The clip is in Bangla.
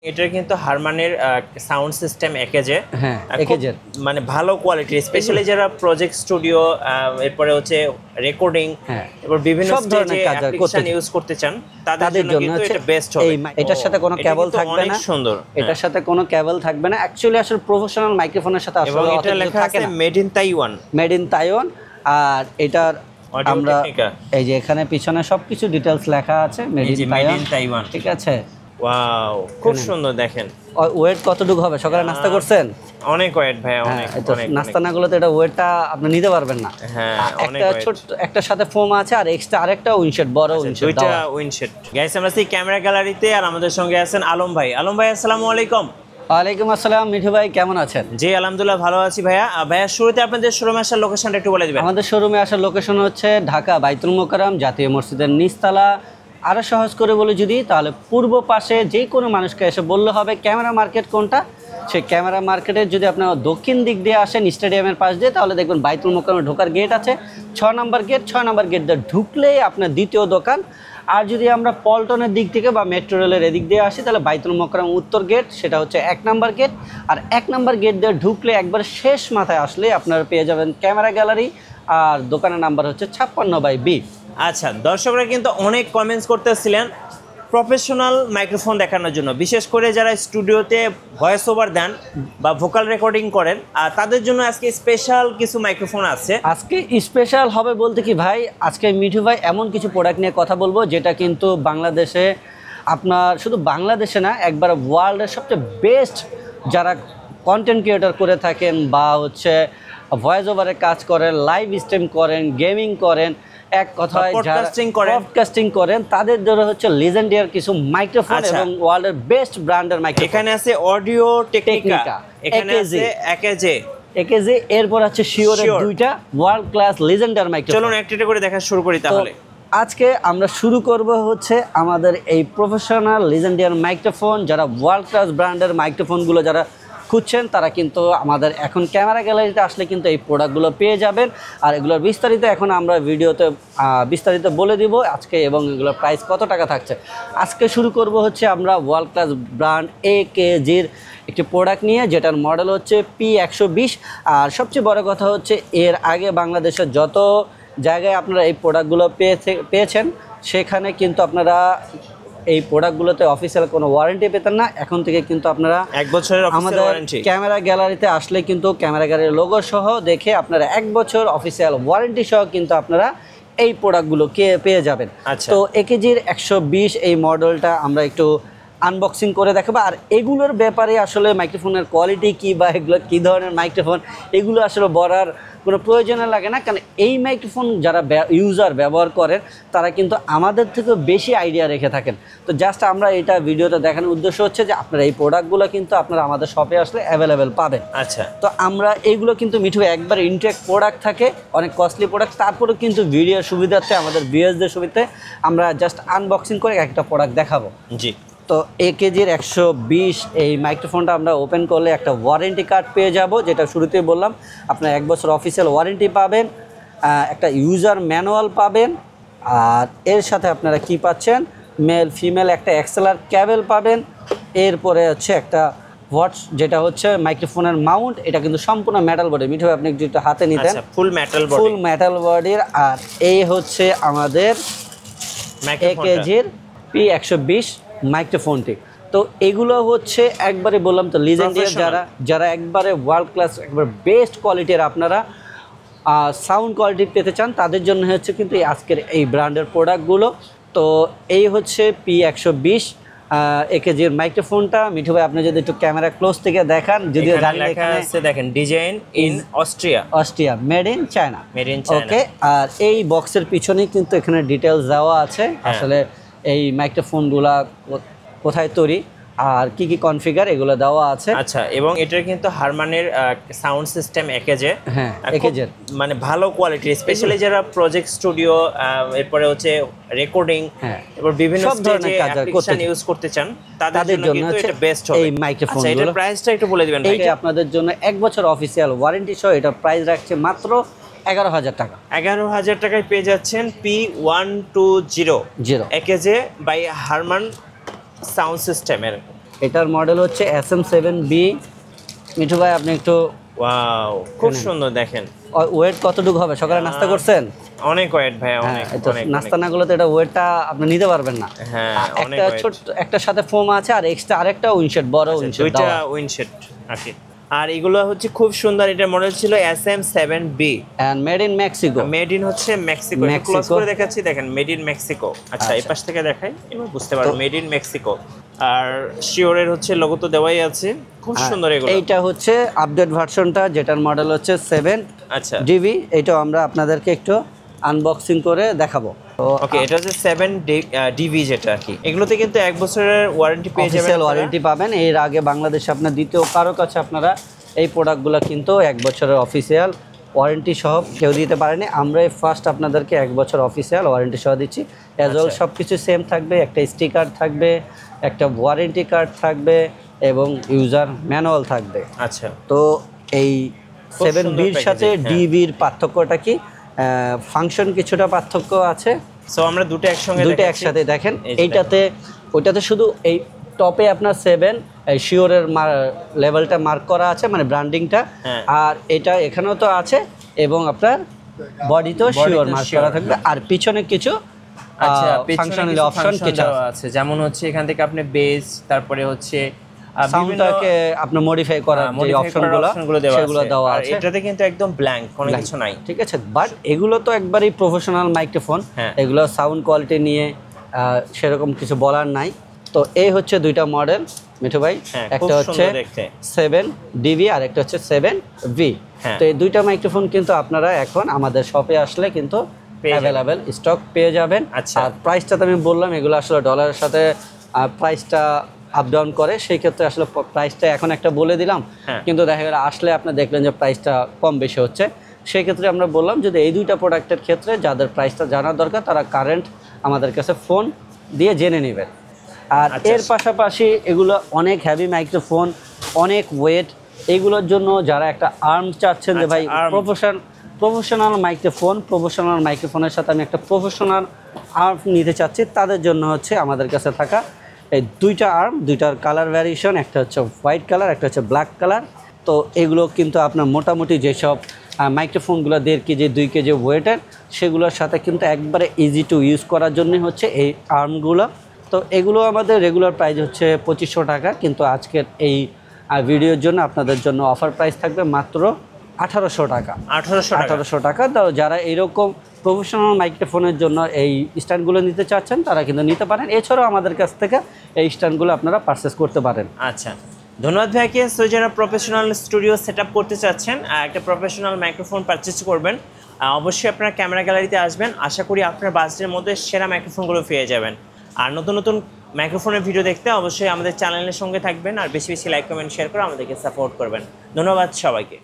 এটার কিন্তু হারমানের সাউন্ড সিস্টেম একেজে, হ্যাঁ একেজের মানে ভালো কোয়ালিটি, স্পেশালি যারা প্রজেক্ট স্টুডিও, এরপরে হচ্ছে রেকর্ডিং, এরপর বিভিন্ন সব ধরনের কাজ অ্যাপ্লিকেশন ইউজ করতে চান তাদের জন্য কিন্তু এটা বেস্ট হবে। এটার সাথে কোনো কেবল থাকবে না, সুন্দর, এটার সাথে কোনো কেবল থাকবে না। অ্যাকচুয়ালি আসলে প্রফেশনাল মাইক্রোফোনের সাথে আসলে এবং এটা লেখা আছে made in Taiwan, made in Taiwan. আর এটার আমরা এই যে এখানে পিছনে সবকিছু ডিটেইলস লেখা আছে মেড ইন তাইওয়ান, ঠিক আছে। ওয়াও, খুব সুন্দর। দেখেন ওয়েট কতটুকু হবে? সকালে নাস্তা করছেন? অনেক ওয়েট ভাই, অনেক। নাস্তা না করলে তো এটা ওয়েটটা আপনি নিতে পারবেন না। হ্যাঁ, একটা ছোট একটা সাথে ফোম আছে আর এক্সট্রা আরেকটা উইন্ডশেড, বড় উইন্ডশেড, দুইটা উইন্ডশেড। গাইস, আমরা সেই ক্যামেরা গ্যালারিতে, আর আমাদের সঙ্গে আছেন আলম ভাই। আলম ভাই, আসসালামু আলাইকুম। ওয়ালাইকুম আসসালাম। মিঠু ভাই কেমন আছেন? জি আলহামদুলিল্লাহ, ভালো আছি ভাইয়া। ভাইয়া, শুরুতে আপনাদের শোরুমে আসার লোকেশনটা একটু বলে দিবেন। আমাদের শোরুমে আসার লোকেশন হচ্ছে ঢাকা বাইতুল মোকাররম জাতীয় মসজিদের নিচতলা। আরও সহজ করে বলি যদি, তাহলে পূর্ব পাশে যে কোনো মানুষকে এসে বললে হবে ক্যামেরা মার্কেট কোনটা। সেই ক্যামেরা মার্কেটের যদি আপনারা দক্ষিণ দিক দিয়ে আসেন স্টেডিয়ামের পাশ দিয়ে, তাহলে দেখবেন বাইতুল মোকাররমে ঢোকার গেট আছে, 6 নম্বর গেট। 6 নম্বর গেট দিয়ে ঢুকলেই আপনার দ্বিতীয় দোকান। আর যদি আমরা পল্টনের দিক থেকে বা মেট্রো রেলের এদিক দিয়ে আসি, তাহলে বাইতুল মোকাররম উত্তর গেট, সেটা হচ্ছে 1 নম্বর গেট। আর 1 নম্বর গেট দিয়ে ঢুকলে একবার শেষ মাথায় আসলে আপনারা পেয়ে যাবেন ক্যামেরা গ্যালারি, আর দোকানের নাম্বার হচ্ছে 56/B। আচ্ছা, দর্শকরা কিন্তু অনেক কমেন্টস করতেছিলেন প্রফেশনাল মাইক্রোফোন দেখানোর জন্য, বিশেষ করে যারা স্টুডিওতে ভয়েস ওভার দেন বা ভোকাল রেকর্ডিং করেন, আর তাদের জন্য আজকে স্পেশাল কিছু মাইক্রোফোন আছে। আজকে স্পেশাল হবে বলতে কি ভাই, আজকে মিঠু ভাই এমন কিছু প্রোডাক্ট নিয়ে কথা বলবো যেটা কিন্তু বাংলাদেশে, আপনার শুধু বাংলাদেশে না, একবার ওয়ার্ল্ডের সবচেয়ে বেস্ট যারা কন্টেন্ট ক্রিয়েটর করে থাকেন বা হচ্ছে ভয়েস ওভারে কাজ করেন, লাইভ স্ট্রিম করেন, গেমিং করেন, এক কথায় পডকাস্টিং করেন, তাদের জন্য হচ্ছে লিজেন্ডারি কিছু মাইক্রোফোন এবং ওয়ার্ল্ডের বেস্ট ব্র্যান্ডের মাইক্রোফোন। এখানে আছে অডিও টেকনিকা, এখানে আছে একেজে, এরপর আছে শিওরের দুইটা ওয়ার্ল্ড ক্লাস লিজেন্ডারি মাইক্রোফোন। চলুন একটা করে দেখা শুরু করি তাহলে। আজকে আমরা শুরু করব হচ্ছে আমাদের এই প্রফেশনাল লিজেন্ডারি মাইক্রোফোন। যারা ওয়ার্ল্ড ক্লাস ব্র্যান্ডের মাইক্রোফোনগুলো যারা খুঁজছেন, তারা কিন্তু আমাদের এখন ক্যামেরা গ্যালারিতে আসলে কিন্তু এই প্রোডাক্টগুলো পেয়ে যাবেন। আর এগুলোর বিস্তারিত এখন আমরা ভিডিওতে বিস্তারিত বলে দিব আজকে, এবং এগুলোর প্রাইস কত টাকা থাকছে। আজকে শুরু করব হচ্ছে আমরা ওয়ার্ল্ড ক্লাস ব্র্যান্ড একেজির একটি প্রোডাক্ট নিয়ে, যেটার মডেল হচ্ছে P120। আর সবচেয়ে বড় কথা হচ্ছে এর আগে বাংলাদেশের যত জায়গায় আপনারা এই প্রোডাক্টগুলো পেয়েছেন, সেখানে কিন্তু আপনারা এই প্রোডাক্টগুলোতে অফিসিয়াল কোনো ওয়ারেন্টি পেতেন না। এখন থেকে কিন্তু আপনারা 1 বছরের আমাদের ক্যামেরা গ্যালারিতে আসলে কিন্তু ক্যামেরা গ্যালারির লোগো সহ দেখে আপনারা 1 বছর অফিসিয়াল ওয়ারেন্টি সহ কিন্তু আপনারা এই প্রোডাক্টগুলো পেয়ে যাবেন। তো একেজির 120 এই মডেলটা আমরা একটু আনবক্সিং করে দেখাবো। আর এগুলোর ব্যাপারে আসলে মাইক্রোফোনের কোয়ালিটি কী বা এগুলো কী ধরনের মাইক্রোফোন, এগুলো আসলে বলার কোনো প্রয়োজন লাগে না, কারণ এই মাইক্রোফোন যারা ইউজার ব্যবহার করেন তারা কিন্তু আমাদের থেকেও বেশি আইডিয়া রেখে থাকেন। তো জাস্ট আমরা এটা ভিডিওতে দেখানোর উদ্দেশ্য হচ্ছে যে আপনারা এই প্রোডাক্টগুলো কিন্তু আপনারা আমাদের শপে আসলে অ্যাভেলেবেল পাবেন। আচ্ছা, তো আমরা এইগুলো কিন্তু মিঠু একবার ইনটেক প্রোডাক্ট থাকে, অনেক কস্টলি প্রোডাক্ট, তারপরেও কিন্তু ভিডিওর সুবিধার্থে আমাদের ভিউয়ার্সদের সুবিধাতে আমরা জাস্ট আনবক্সিং করে একটা প্রোডাক্ট দেখাবো। জি। তো একেজির 120 এই মাইক্রোফোনটা আমরা ওপেন করলে একটা ওয়ারেন্টি কার্ড পেয়ে যাব, যেটা শুরুতেই বললাম। আপনার 1 বছর অফিসিয়াল ওয়ারেন্টি পাবেন, একটা ইউজার ম্যানুয়াল পাবেন, আর এর সাথে আপনারা কি পাচ্ছেন, মেল ফিমেল একটা এক্সএলআর ক্যাবেল পাবেন। এরপরে হচ্ছে একটা যেটা হচ্ছে মাইক্রোফোনের মাউন্ট, এটা কিন্তু সম্পূর্ণ মেটাল বডি। মিঠু আপনি একটু হাতে নিতেন, ফুল মেটাল বডির। আর এই হচ্ছে আমাদের একেজির P120 মাইক্রোফোনটি। তো এগুলো হচ্ছে একবারে বললাম তো লিজেন্ডারি, যারা একবারে ওয়ার্ল্ড ক্লাস একবার বেস্ট কোয়ালিটির আপনারা সাউন্ড কোয়ালিটি পেতে চান, তাদের জন্য হচ্ছে কিন্তু আজকের এই ব্র্যান্ডের প্রোডাক্টগুলো। তো এই হচ্ছে P120 একেজির মাইক্রোফোনটা। মিঠু ভাই আপনি যদি একটু ক্যামেরা ক্লোজ থেকে দেখান, যদিও জানি এখানে দেখেন design in Austria, made in China. Okay, আর এই বক্সের পিছনেই কিন্তু এখানে ডিটেলস দেওয়া আছে আসলে এই মাইক্রোফোনগুলা কোথায় তৈরি আর কি কি কনফিগার এগুলো দেওয়া আছে। আচ্ছা, এবং এটার কিন্তু হারমানের সাউন্ড সিস্টেম একেজে, হ্যাঁ একেজের, মানে ভালো কোয়ালিটি, স্পেশালি যারা প্রজেক্ট স্টুডিও, এরপরে হচ্ছে রেকর্ডিং, এরপর বিভিন্ন সব ধরনের অ্যাপ্লিকেশন ইউজ করতে চান, তাদের জন্য কিন্তু এটা বেস্ট হবে এই মাইক্রোফোনগুলো। এটার প্রাইসটা একটু বলে দিবেন ভাই। এটা আপনাদের জন্য 1 বছর অফিসিয়াল ওয়ারেন্টি সহ এটা প্রাইস রাখছে মাত্র 11,000 টাকা। 11,000 টাকায় পেয়ে যাচ্ছেন P120 একেজে বাই হারমান সাউন্ড সিস্টেমের এটার মডেল হচ্ছে SM7B। মিঠু ভাই আপনি একটু ওয়াও, খুব সুন্দর দেখেন। ওয়েট কতটুকু হবে? সকালে নাস্তা করছেন? অনেক ওয়েট ভাই, হ্যাঁ, অনেক এটা অনেক নাস্তা না করলে তো এটা ওয়েটটা আপনি নিতে পারবেন না। হ্যাঁ, অনেক একটা weight। ছোট একটার সাথে ফোম আছে আর এক্সট্রা আরেকটা উইনশেড, বড় উইনশেড দুইটা দেওয়া। উইনশেড আছে। আর এগুলো হচ্ছে খুব সুন্দর। এটার মডেল ছিল SM7B and made in Mexico. Made in হচ্ছে মেক্সিকো। একটু ক্লোজ করে দেখাচ্ছি, দেখেন মেড ইন মেক্সিকো। আচ্ছা, এই পাশ থেকে দেখাই, এবার বুঝতে পারবেন মেড ইন মেক্সিকো। আর শিওরের হচ্ছে লোগো তো দেওয়াই আছে, খুব সুন্দর এগুলো। এইটা হচ্ছে আপডেট ভার্সনটা, যেটার মডেল হচ্ছে 7GB। এটাও আমরা আপনাদেরকে একটু আনবক্সিং করে দেখাবো। তো ওকে, এটা হচ্ছে 7DV যেটা আর কি। এগুলোতে কিন্তু 1 বছরের ওয়ারেন্টি পেয়ে যাবেন, অফিসিয়াল ওয়ারেন্টি পাবেন। এর আগে বাংলাদেশে আপনার দ্বিতীয় কারো কাছে আপনারা এই প্রোডাক্টগুলো কিন্তু 1 বছরের অফিসিয়াল ওয়ারেন্টি সহ কেউ দিতে পারেনি। আমরাই ফার্স্ট আপনাদেরকে 1 বছর অফিসিয়াল ওয়ারেন্টি সহ দিচ্ছি। অ্যাজ ওয়েল সব কিছু সেম থাকবে, একটা স্টিকার থাকবে, একটা ওয়ারেন্টি কার্ড থাকবে এবং ইউজার ম্যানুয়াল থাকবে। আচ্ছা, তো এই 7B'র সাথে ডিবির পার্থক্যটা কি? ফাংশন কিছুটা পার্থক্য আছে। সো আমরা দুটো একসঙ্গে একসাথে দেখেন। ওইটাতে শুধু এই টপে আপনার 7 এই শিওরের লেভেলটা মার্ক করা আছে, মানে ব্র্যান্ডিংটা। আর এটা এখানেও তো আছে এবং আপনার বডিতেও শিওর মার্ক করা থাকবে। আর পিছনে কিছু আচ্ছা, ফাংশনাল অপশন কিছু আছে, যেমন হচ্ছে এখান থেকে আপনি বেস, তারপরে হচ্ছে সাউন্ডটাকে আপনি মডিফাই করার যে অপশনগুলো সেগুলো দেওয়া আছে। এটাতে কিন্তু একদম ব্ল্যাঙ্ক, কোনো কিছু নাই, ঠিক আছে। বাট এগুলো তো একবারই প্রফেশনাল মাইক্রোফোন, এগুলো সাউন্ড কোয়ালিটি নিয়ে সেরকম কিছু বলার নাই। তো এই হচ্ছে দুইটা মডেল মিঠু ভাই, একটা হচ্ছে 7DV আর একটা হচ্ছে 7V। তো এই দুইটা মাইক্রোফোন কিন্তু আপনারা এখন আমাদের শপে আসলে কিন্তু অ্যাভেলেবেল স্টক পেয়ে যাবেন। আর প্রাইসটা তো আমি বললাম, এগুলো আসলে ডলারের সাথে প্রাইসটা আপ ডাউন করে, সেই ক্ষেত্রে আসলে প্রাইসটা এখন একটা বলে দিলাম, কিন্তু দেখা গেল আসলে আপনি দেখলেন যে প্রাইসটা কম বেশি হচ্ছে। সেই ক্ষেত্রে আমরা বললাম যদি এই দুইটা প্রোডাক্টের ক্ষেত্রে যাদের প্রাইসটা জানার দরকার তারা কারেন্ট আমাদের কাছে ফোন দিয়ে জেনে নেবেন। আর এর পাশাপাশি এগুলো অনেক হেভি মাইক্রোফোন, অনেক ওয়েট, এগুলোর জন্য যারা একটা আর্ম চাচ্ছেন যে ভাই প্রফেশনাল মাইক্রোফোনের সাথে আমি একটা প্রফেশনাল আর্ম নিতে চাচ্ছি, তাদের জন্য হচ্ছে আমাদের কাছে থাকা এই দুইটা আর্ম, দুইটার কালার ভ্যারিয়েশন, একটা হচ্ছে হোয়াইট কালার, একটা হচ্ছে ব্ল্যাক কালার। তো এগুলো কিন্তু আপনার মোটামুটি যেসব মাইক্রোফোনগুলো 1.5 কেজি 2 কেজি ওয়েটের, সেগুলোর সাথে কিন্তু একবারে ইজি টু ইউজ করার জন্য হচ্ছে এই আর্মগুলো। তো এগুলো আমাদের রেগুলার প্রাইস হচ্ছে 2500 টাকা, কিন্তু আজকের এই ভিডিওর জন্য আপনাদের জন্য অফার প্রাইস থাকবে মাত্র 1800 টাকা। 1800 টাকা। তো যারা এইরকম প্রফেশনাল মাইক্রোফোনের জন্য এই স্ট্যান্ডগুলো নিতে চাচ্ছেন তারা কিন্তু নিতে পারেন। এছাড়াও আমাদের কাছ থেকে এই স্ট্যান্ডগুলো আপনারা পারচেস করতে পারেন। আচ্ছা, ধন্যবাদ ভাইকে। সো যারা প্রফেশনাল স্টুডিও সেট আপ করতে চাচ্ছেন, একটা প্রফেশনাল মাইক্রোফোন পারচেস করবেন, অবশ্যই আপনার ক্যামেরা গ্যালারিতে আসবেন। আশা করি আপনার বাজেটের মধ্যে সেরা মাইক্রোফোনগুলো পেয়ে যাবেন। আর নতুন নতুন মাইক্রোফোনের ভিডিও দেখতে অবশ্যই আমাদের চ্যানেলের সঙ্গে থাকবেন, আর বেশি বেশি লাইক কমেন্ট শেয়ার করে আমাদেরকে সাপোর্ট করবেন। ধন্যবাদ সবাইকে।